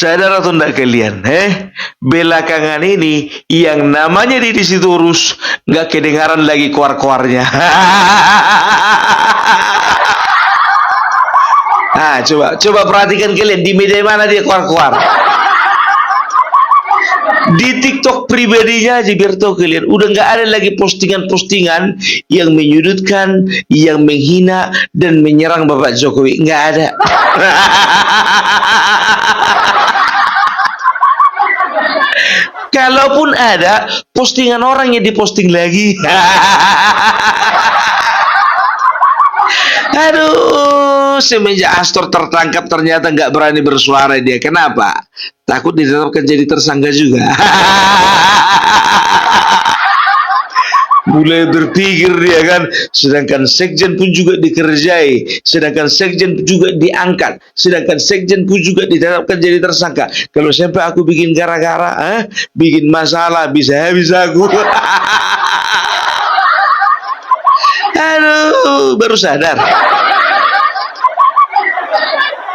Sadar atau enggak kalian? Belakangan ini yang namanya Didi Sitorus nggak kedengaran lagi koar-koarnya. Coba perhatikan kalian di media mana dia koar-koar. Di TikTok pribadinya aja biar tahu kalian udah nggak ada lagi postingan-postingan yang menyudutkan, yang menghina dan menyerang Bapak Jokowi, nggak ada. Kalaupun ada, postingan orang yang diposting lagi. Aduh, semenjak Astor tertangkap ternyata nggak berani bersuara dia. Kenapa? Takut ditetapkan jadi tersangka juga. Mulai berpikir dia kan, sedangkan sekjen pun juga dikerjai, sedangkan sekjen juga diangkat, sedangkan sekjen pun juga ditetapkan jadi tersangka. Kalau sampai aku bikin gara-gara, bikin masalah, bisa habis aku. Aduh, baru sadar.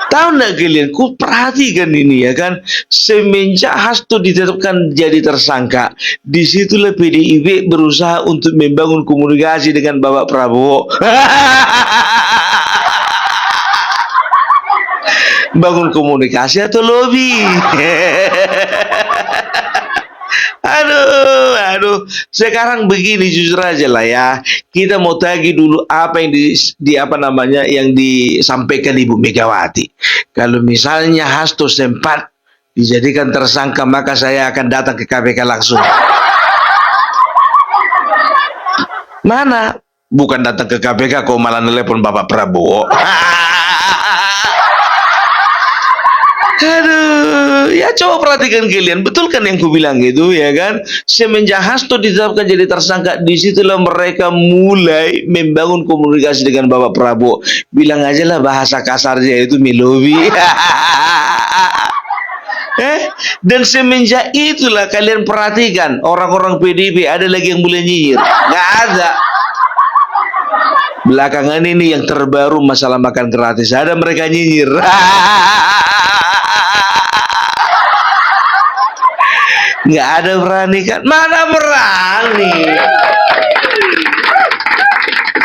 Tahu nggak kalian? Ku perhatikan ini ya kan. Semenjak Hasto ditetapkan jadi tersangka, disitulah PDIP berusaha untuk membangun komunikasi dengan Bapak Prabowo. Bangun komunikasi atau lobby? Aduh, sekarang begini jujur aja lah ya. Kita mau tagih dulu apa yang yang disampaikan Ibu Megawati. Kalau misalnya Hasto sempat dijadikan tersangka, maka saya akan datang ke KPK langsung. Mana? Bukan datang ke KPK kok malah nelpon Bapak Prabowo. Aduh, ya coba perhatikan kalian, betul kan yang ku bilang gitu ya kan? Semenjak Hasto ditetapkan jadi tersangka, disitulah mereka mulai membangun komunikasi dengan Bapak Prabowo. Bilang aja lah bahasa kasarnya itu melobi. Dan semenjak itulah kalian perhatikan orang-orang PDIP ada lagi yang mulai nyinyir, nggak ada. Belakangan ini yang terbaru masalah makan gratis, ada mereka nyinyir. Nggak ada berani kan? Mana berani?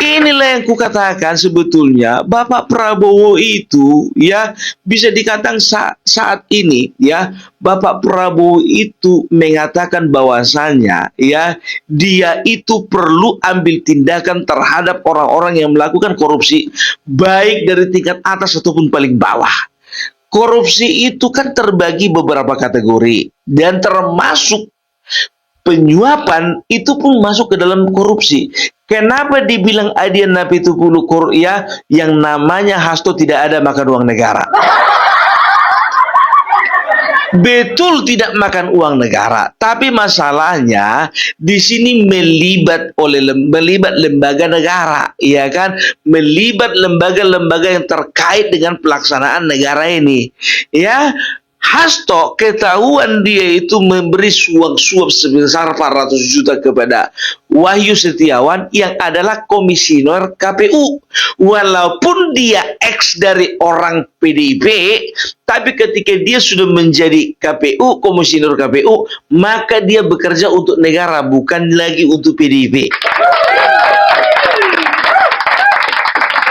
Inilah yang kukatakan sebetulnya Bapak Prabowo itu ya bisa dikatakan saat ini ya Bapak Prabowo itu mengatakan bahwasannya ya dia itu perlu ambil tindakan terhadap orang-orang yang melakukan korupsi baik dari tingkat atas ataupun paling bawah. Korupsi itu kan terbagi beberapa kategori dan termasuk penyuapan itu pun masuk ke dalam korupsi. Kenapa dibilang adian napi itu puluh ya yang namanya Hasto tidak ada makan uang negara? Betul tidak makan uang negara, tapi masalahnya di sini melibat lembaga negara, ya kan? Melibat lembaga-lembaga yang terkait dengan pelaksanaan negara ini. Ya, Hasto ketahuan dia itu memberi suap sebesar 400 juta kepada Wahyu Setiawan yang adalah komisioner KPU. Walaupun dia ex dari orang PDIP, tapi ketika dia sudah menjadi KPU, komisioner KPU, maka dia bekerja untuk negara, bukan lagi untuk PDIP.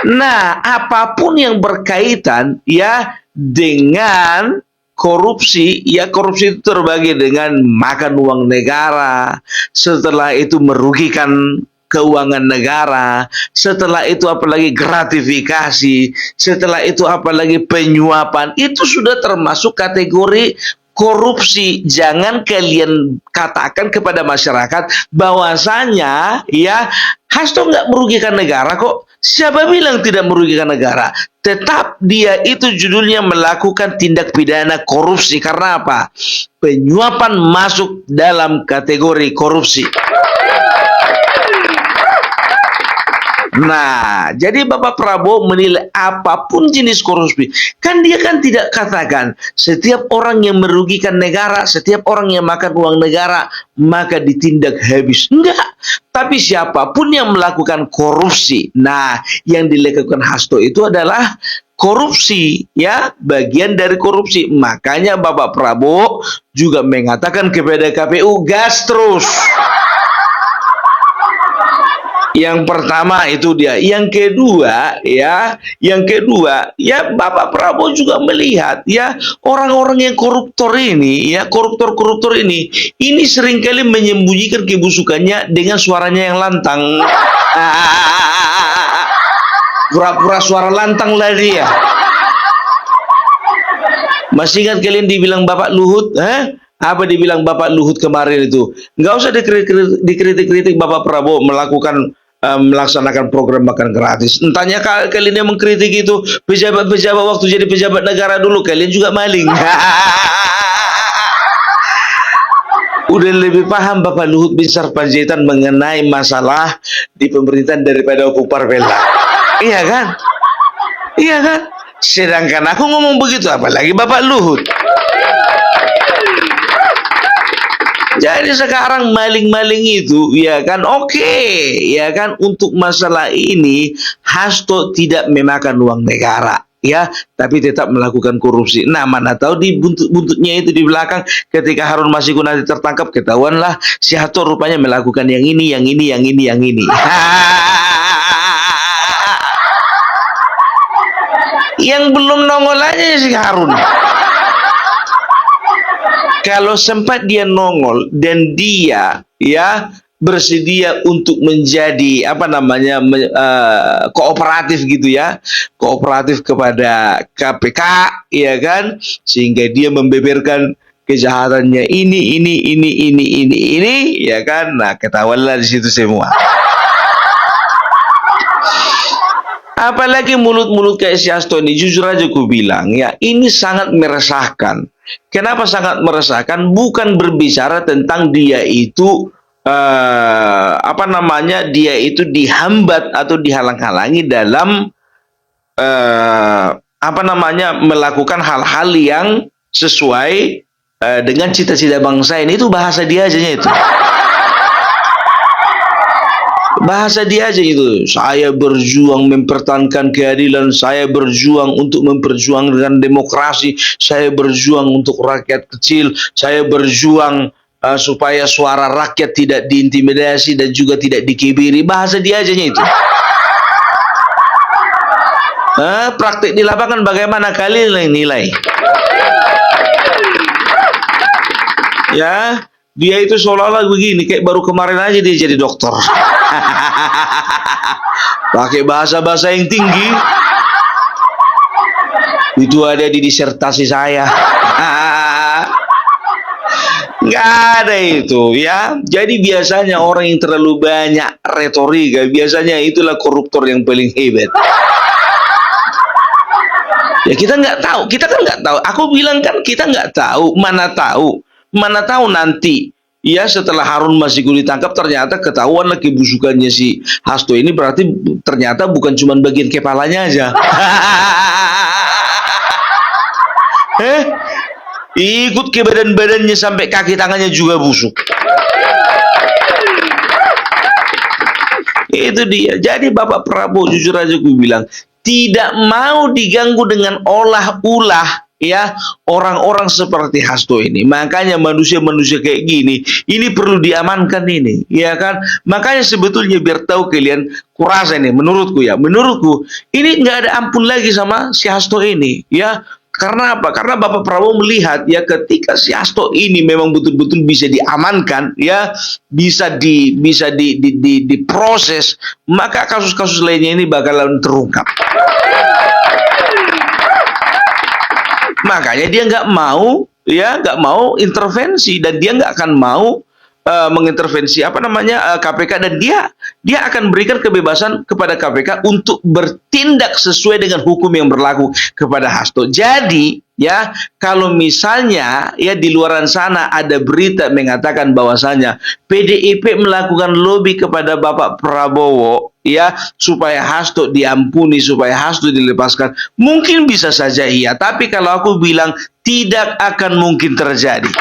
Nah, apapun yang berkaitan ya dengan korupsi, ya korupsi itu terbagi dengan makan uang negara, setelah itu merugikan keuangan negara, setelah itu apalagi gratifikasi, setelah itu apalagi penyuapan, itu sudah termasuk kategori korupsi. Jangan kalian katakan kepada masyarakat bahwasanya ya Hasto nggak merugikan negara kok. Siapa bilang tidak merugikan negara? Tetap dia itu judulnya melakukan tindak pidana korupsi. Karena apa? Penyuapan masuk dalam kategori korupsi. Nah, jadi Bapak Prabowo menilai apapun jenis korupsi. Kan dia kan tidak katakan setiap orang yang merugikan negara, setiap orang yang makan uang negara, maka ditindak habis. Enggak. Tapi siapapun yang melakukan korupsi. Nah, yang dilakukan Hasto itu adalah korupsi, ya, bagian dari korupsi. Makanya Bapak Prabowo juga mengatakan kepada KPU, gas terus. Yang pertama itu dia. Yang kedua, ya Bapak Prabowo juga melihat, ya, orang-orang yang koruptor ini, ya, koruptor-koruptor ini seringkali menyembunyikan kebusukannya dengan suaranya yang lantang. Pura-pura suara lantang lah dia. Masih ingat kalian dibilang Bapak Luhut? Apa dibilang Bapak Luhut kemarin itu? Nggak usah dikritik-kritik Bapak Prabowo melaksanakan program makan gratis. Entahnya kalian yang mengkritik itu pejabat-pejabat waktu jadi pejabat negara dulu, kalian juga maling. Udah lebih paham Bapak Luhut bin Sarpanjaitan mengenai masalah di pemerintahan daripada Opung Parvela. Iya kan? Iya kan? Sedangkan aku ngomong begitu, apalagi Bapak Luhut. Jadi sekarang maling-maling itu, ya kan, oke, ya kan, untuk masalah ini Hasto tidak memakan uang negara, ya, tapi tetap melakukan korupsi. Nah, mana tahu di buntut-buntutnya itu di belakang, ketika Harun Masiku nanti tertangkap, ketahuanlah si Hasto rupanya melakukan yang ini. Yang belum nongol aja si Harun. Kalau sempat dia nongol dan dia, ya, bersedia untuk menjadi kooperatif gitu, ya, kooperatif kepada KPK, ya kan, sehingga dia membeberkan kejahatannya ini, ya kan. Nah, ketahuanlah di situ semua. Apalagi mulut-mulut kayak si Hasto ini, jujur aja ku bilang, ya, ini sangat meresahkan. Kenapa sangat meresahkan? Bukan berbicara tentang dia itu dia itu dihambat atau dihalang-halangi dalam melakukan hal-hal yang sesuai dengan cita-cita bangsa ini. Itu bahasa dia aja itu. Bahasa dia aja itu. Saya berjuang mempertahankan keadilan, saya berjuang untuk memperjuangkan demokrasi, saya berjuang untuk rakyat kecil, saya berjuang supaya suara rakyat tidak diintimidasi dan juga tidak dikibiri. Bahasa dia aja itu. Praktik di lapangan bagaimana, kalian yang nilai. Ya, dia itu seolah-olah begini, kayak baru kemarin aja dia jadi dokter. Pakai bahasa-bahasa yang tinggi. Itu ada di disertasi saya. Nggak ada itu, ya. Jadi biasanya orang yang terlalu banyak retorika, biasanya itulah koruptor yang paling hebat. Ya, kita nggak tahu, kita kan nggak tahu. Aku bilang kan kita nggak tahu, mana tahu nanti, ya, setelah Harun Masiku ditangkap ternyata ketahuan lagi busukannya si Hasto ini, berarti ternyata bukan cuma bagian kepalanya aja. Ikut ke badan-badannya sampai kaki tangannya juga busuk. Itu dia. Jadi Bapak Prabowo jujur aja gue bilang tidak mau diganggu dengan olah-ulah, ya, orang-orang seperti Hasto ini. Makanya manusia-manusia kayak gini ini perlu diamankan ini, ya kan. Makanya sebetulnya biar tahu kalian, kurasa ini menurutku ini nggak ada ampun lagi sama si Hasto ini, ya. Karena apa? Karena Bapak Prabowo melihat, ya, ketika si Hasto ini memang betul-betul bisa diamankan, ya, bisa diproses, maka kasus-kasus lainnya ini bakalan terungkap. Makanya dia nggak mau intervensi, dan dia nggak akan mau mengintervensi KPK, dan dia akan berikan kebebasan kepada KPK untuk bertindak sesuai dengan hukum yang berlaku kepada Hasto. Jadi, ya, kalau misalnya, ya, di luaran sana ada berita mengatakan bahwasanya PDIP melakukan lobby kepada Bapak Prabowo, ya, supaya Hasto diampuni, supaya Hasto dilepaskan, mungkin bisa saja iya, tapi kalau aku bilang tidak akan mungkin terjadi.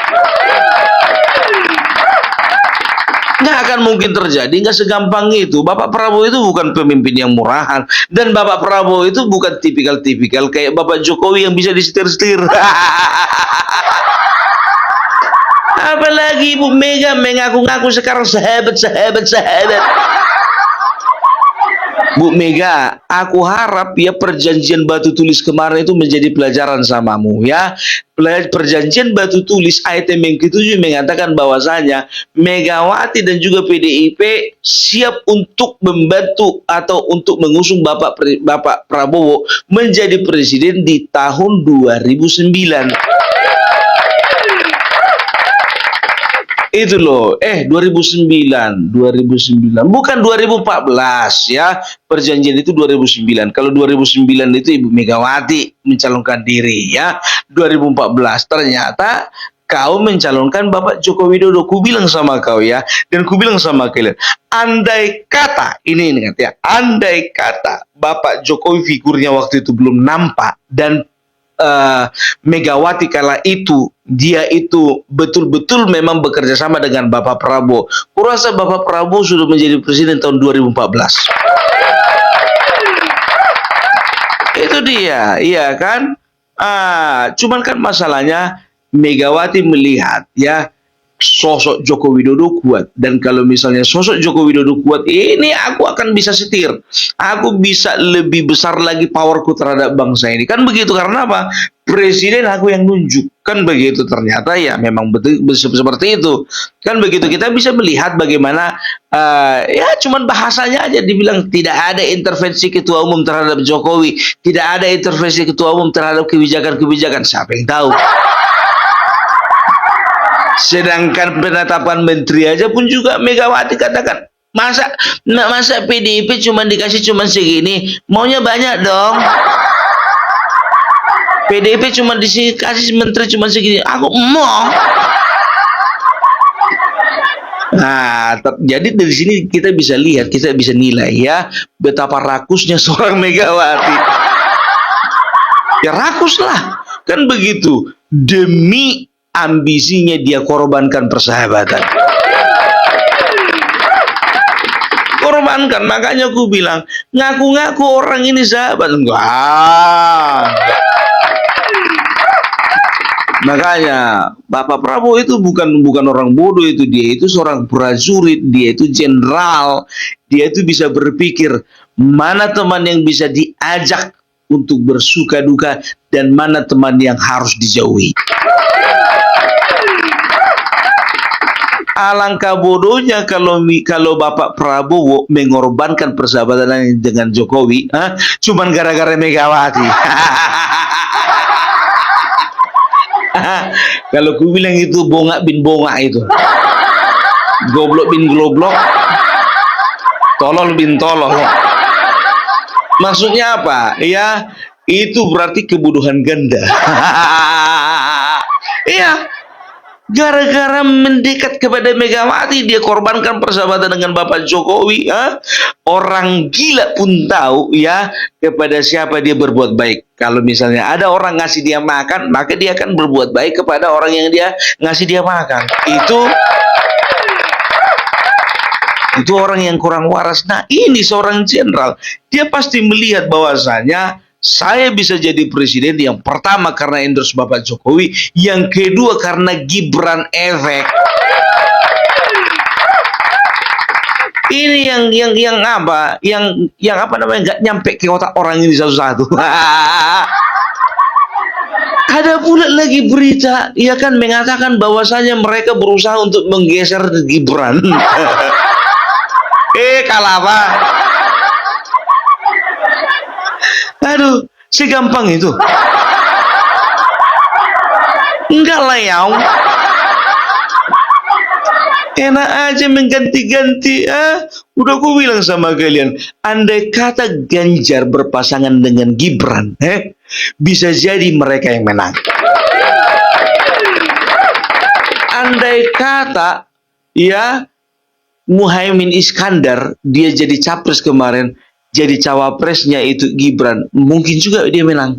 Nggak akan mungkin terjadi, nggak segampang itu. Bapak Prabowo itu bukan pemimpin yang murahan. Dan Bapak Prabowo itu bukan tipikal-tipikal kayak Bapak Jokowi yang bisa disetir-setir. Apalagi Ibu Mega mengaku-ngaku sekarang sahabat. Bu Mega, aku harap ya perjanjian batu tulis kemarin itu menjadi pelajaran samamu ya. Perjanjian batu tulis item yang ketujuh mengatakan bahwasanya Megawati dan juga PDIP siap untuk membantu atau untuk mengusung Bapak Prabowo menjadi presiden di tahun 2009. Itu loh, 2009, bukan 2014 ya. Perjanjian itu 2009. Kalau 2009 itu Ibu Megawati mencalonkan diri ya. 2014 ternyata kau mencalonkan Bapak Joko Widodo. Ku bilang sama kau ya, dan ku bilang sama kalian, andai kata ini ingat ya, andai kata Bapak Jokowi figurnya waktu itu belum nampak dan Megawati kala itu dia itu betul-betul memang bekerja sama dengan Bapak Prabowo. Kurasa Bapak Prabowo sudah menjadi presiden tahun 2014. Itu dia, iya kan? Cuman kan masalahnya Megawati melihat ya sosok Joko Widodo kuat, dan kalau misalnya sosok Joko Widodo kuat, ini aku akan bisa setir, aku bisa lebih besar lagi powerku terhadap bangsa ini, kan begitu. Karena apa? Presiden aku yang nunjuk, kan begitu. Ternyata ya memang betul seperti itu, kan begitu. Kita bisa melihat bagaimana ya cuman bahasanya aja dibilang tidak ada intervensi ketua umum terhadap Jokowi, tidak ada intervensi ketua umum terhadap kebijakan-kebijakan. Siapa yang tahu? Sedangkan penetapan menteri aja pun juga Megawati katakan, masa PDIP cuma dikasih segini, maunya banyak dong. PDIP cuma dikasih menteri cuma segini, aku mau. Nah, jadi dari sini kita bisa lihat, kita bisa nilai ya betapa rakusnya seorang Megawati. Ya rakus lah, kan begitu. Demi ambisinya dia korbankan persahabatan. Korbankan, makanya aku bilang, ngaku-ngaku orang ini sahabat. Enggak. Makanya Bapak Prabowo itu bukan orang bodoh, itu dia itu seorang prajurit, dia itu jenderal, dia itu bisa berpikir mana teman yang bisa diajak untuk bersuka duka dan mana teman yang harus dijauhi. Alangkah bodohnya kalau Bapak Prabowo mengorbankan persahabatan dengan Jokowi, cuman gara-gara Megawati. Kalau ku bilang itu bongak bin bongak itu, goblok bin goblok, tolol bin tolol. Maksudnya apa? Ya, itu berarti kebodohan ganda. Iya. Gara-gara mendekat kepada Megawati, dia korbankan persahabatan dengan Bapak Jokowi. Orang gila pun tahu ya kepada siapa dia berbuat baik. Kalau misalnya ada orang ngasih dia makan, maka dia akan berbuat baik kepada orang yang dia ngasih dia makan. Itu orang yang kurang waras. Nah, ini seorang jenderal, dia pasti melihat bahwasanya saya bisa jadi presiden yang pertama karena endorse Bapak Jokowi, yang kedua karena Gibran efek. Ini yang apa? Yang apa namanya? Nggak nyampe ke otak orang ini satu-satu. Ada pula lagi berita, ya kan, mengatakan bahwasanya mereka berusaha untuk menggeser Gibran. Kalah apa? Aduh, segampang itu. Enggak lah ya. Enak aja mengganti-ganti. Udah aku bilang sama kalian, andai kata Ganjar berpasangan dengan Gibran, bisa jadi mereka yang menang. Andai kata ya Muhaimin Iskandar dia jadi capres kemarin, jadi cawapresnya itu Gibran, mungkin juga dia menang.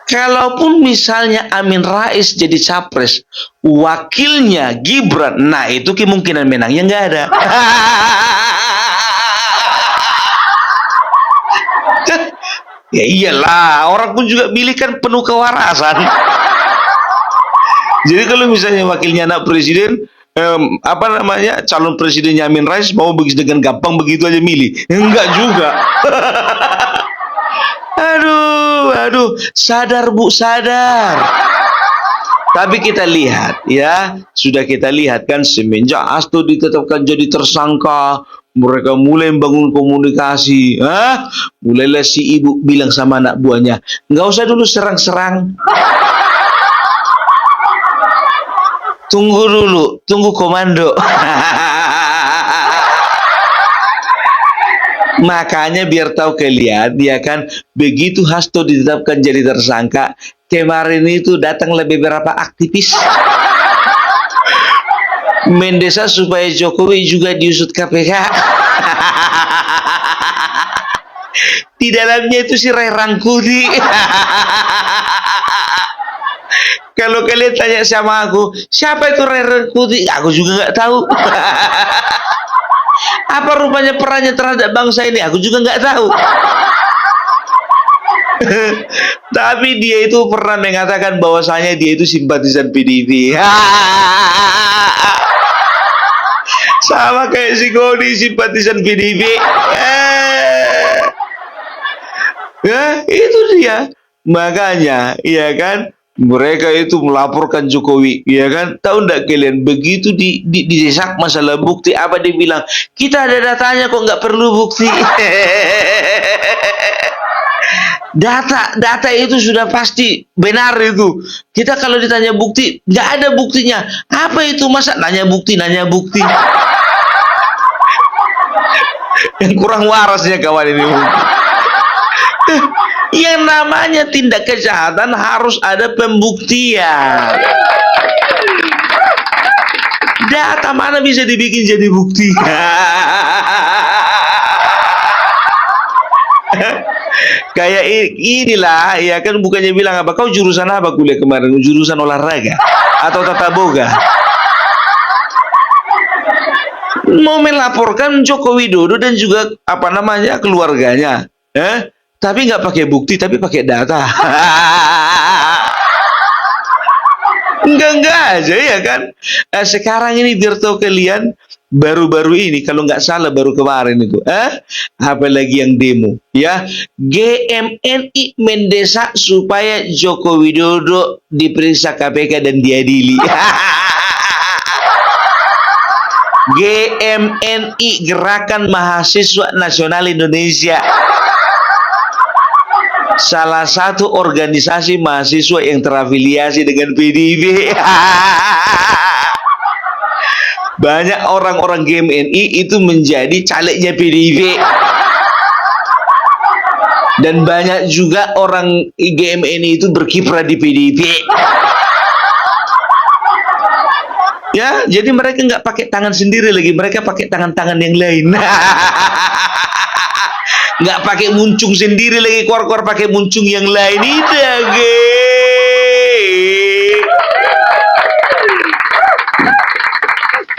Kalaupun misalnya Amin Rais jadi capres, wakilnya Gibran, nah itu kemungkinan menangnya nggak ada. Ya iyalah, orang pun juga milih kan penuh kewarasan. Jadi kalau misalnya wakilnya anak presiden, apa namanya, calon presidennya Amin Rais mau begitu dengan gampang begitu aja milih? Enggak juga. Aduh, sadar Bu, sadar. Tapi kita lihat ya, sudah kita lihat kan semenjak Hasto ditetapkan jadi tersangka, mereka mulai membangun komunikasi. Mulailah si ibu bilang sama anak buahnya, nggak usah dulu serang-serang. Tunggu dulu, tunggu komando. Makanya biar tahu kalian, ya kan, begitu Hasto ditetapkan jadi tersangka, kemarin itu datanglah beberapa aktivis mendesak supaya Jokowi juga diusut KPK. Di dalamnya itu si Ray Rangkuti. Kalau kalian tanya sama aku, siapa itu Ray Rangkuti? Aku juga nggak tahu. Apa rupanya perannya terhadap bangsa ini? Aku juga nggak tahu. Tapi dia itu pernah mengatakan bahwasanya dia itu simpatisan PDIP. Sama kayak si Goni simpatisan PDIP. Ya, itu dia. Makanya, ya kan, mereka itu melaporkan Jokowi, ya kan? Tahu enggak kalian, begitu didesak masalah bukti, apa dia bilang? Kita ada datanya kok, nggak perlu bukti. Data itu sudah pasti benar itu. Kita kalau ditanya bukti, nggak ada buktinya. Apa itu, masa nanya bukti? Yang kurang warasnya kawan ini. Yang namanya tindak kejahatan harus ada pembuktian. Data mana bisa dibikin jadi bukti? Kayak inilah, ya kan, bukannya bilang apa, kau jurusan apa kuliah kemarin? Jurusan olahraga atau tata boga? Mau melaporkan Joko Widodo dan juga apa namanya keluarganya, tapi nggak pakai bukti, tapi pakai data. Enggak aja, ya kan. Sekarang ini biar tahu kalian, baru-baru ini kalau nggak salah baru kemarin itu, apalagi yang demo, ya, GMNI mendesak supaya Joko Widodo diperiksa KPK dan diadili. GMNI, Gerakan Mahasiswa Nasional Indonesia, salah satu organisasi mahasiswa yang terafiliasi dengan PDIP. Banyak orang-orang GMNI itu menjadi calegnya PDIP. Dan banyak juga orang GMNI itu berkiprah di PDIP. Ya, jadi mereka nggak pakai tangan sendiri lagi, mereka pakai tangan-tangan yang lain. Nggak pakai muncung sendiri lagi, keluar-keluar pakai muncung yang lain.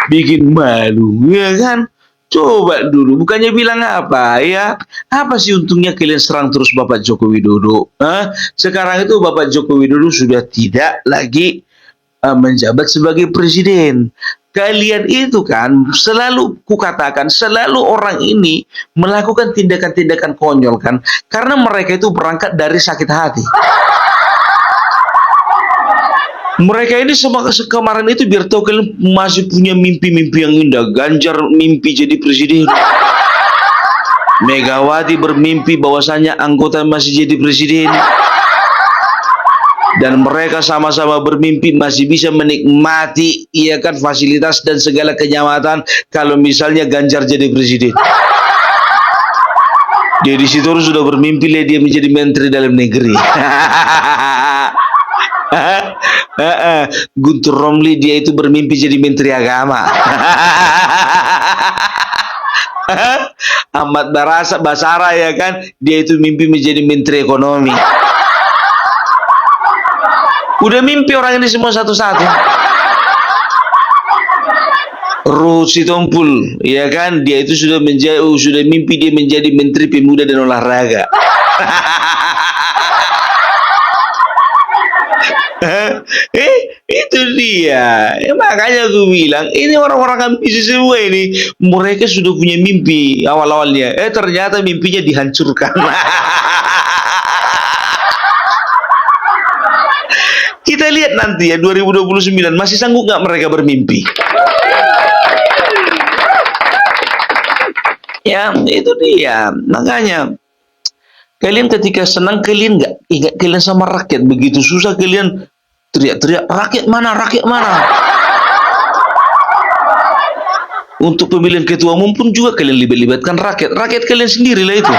Bikin malu, ya kan? Coba dulu, bukannya bilang apa ya? Apa sih untungnya kalian serang terus Bapak Joko Widodo? Sekarang itu Bapak Joko Widodo sudah tidak lagi menjabat sebagai presiden. Kalian itu kan selalu kukatakan, selalu orang ini melakukan tindakan-tindakan konyol kan, karena mereka itu berangkat dari sakit hati. Mereka ini kemarin itu biar tahu kalian masih punya mimpi-mimpi yang indah. Ganjar mimpi jadi presiden, Megawati bermimpi bahwasanya anggota masih jadi presiden, dan mereka sama-sama bermimpi masih bisa menikmati, iya kan, fasilitas dan segala kenyamanan kalau misalnya Ganjar jadi presiden. Dia di situ sudah bermimpi dia menjadi menteri dalam negeri. Guntur Romli dia itu bermimpi jadi menteri agama. Ahmad Basara ya kan, dia itu mimpi menjadi menteri ekonomi. Udah mimpi orang ini semua satu-satu. Ruth Sitompul, ya kan? Dia itu sudah mimpi dia menjadi Menteri Pemuda dan Olahraga. Itu dia. Makanya aku bilang, ini orang-orang ambisi semua ini. Mereka sudah punya mimpi awal-awalnya. Ternyata mimpinya dihancurkan. Kita lihat nanti ya 2029 masih sanggup nggak mereka bermimpi? Ya, itu dia. Makanya kalian ketika senang kalian nggak ingat kalian sama rakyat, begitu susah kalian teriak-teriak rakyat mana, rakyat mana. Untuk pemilihan ketua umum pun juga kalian libatkan rakyat, rakyat kalian sendirilah itu.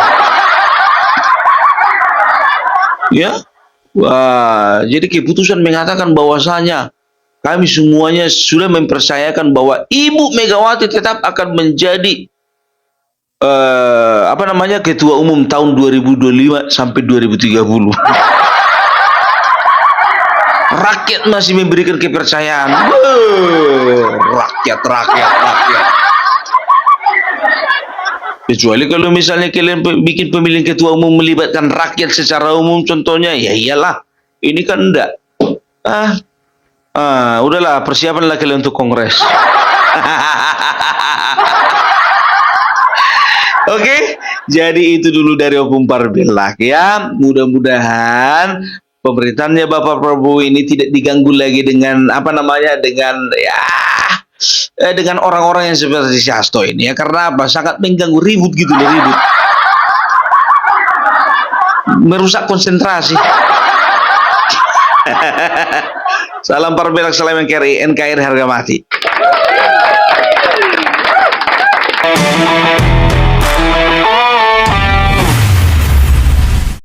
Ya, wah, jadi keputusan mengatakan bahwasanya kami semuanya sudah mempercayakan bahwa Ibu Megawati tetap akan menjadi ketua umum tahun 2025 sampai 2030. Rakyat masih memberikan kepercayaan. Rakyat. Kecuali kalau misalnya kalian bikin pemilihan ketua umum melibatkan rakyat secara umum, contohnya, ya iyalah. Ini kan enggak. Udahlah, persiapanlah kalian untuk kongres. Oke, jadi itu dulu dari Opung Parbelak ya. Mudah-mudahan pemerintahannya Bapak Prabowo ini tidak diganggu lagi dengan dengan orang-orang yang seperti si Hasto ini ya. Karena apa? Sangat mengganggu, ribut gitu loh, ribut. Merusak konsentrasi. Salam Parbelak, salam NKRI harga mati.